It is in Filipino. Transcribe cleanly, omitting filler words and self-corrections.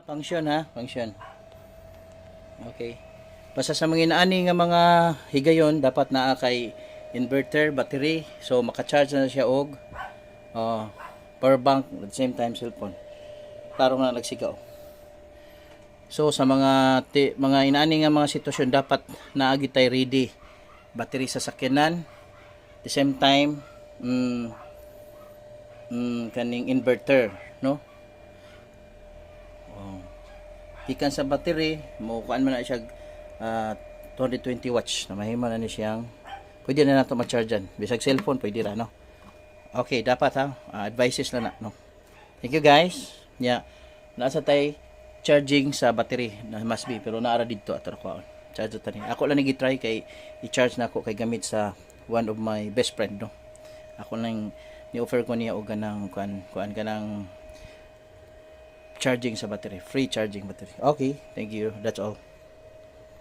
Function ha, function. Okay. Basta sa mga inaani nga mga higayon dapat naa kay inverter, battery, so maka-charge na siya og power bank at the same time cellphone. Klaro na nagsigaw. So sa mga inaani nga mga sitwasyon dapat naagi tay ready battery sa sakyanan, the same time kaning inverter, no? Ikan sa battery mo kuan man na siya 220 watts na mahimo na ni siyang pwede na nato ma-chargean bisag cellphone pwede ra, no? Okay, dapat ha advices lang na, no? Thank you guys. Nasa tay charging sa battery na must be pero naara dito ato ko charge ta ni ako lang nigi-try kay i-charge na ako kay gamit sa one of my best friend, no? Ako lang ni-offer ko niya og ganang kuan kanang charging sa battery, free charging battery. Okay, thank you, that's all.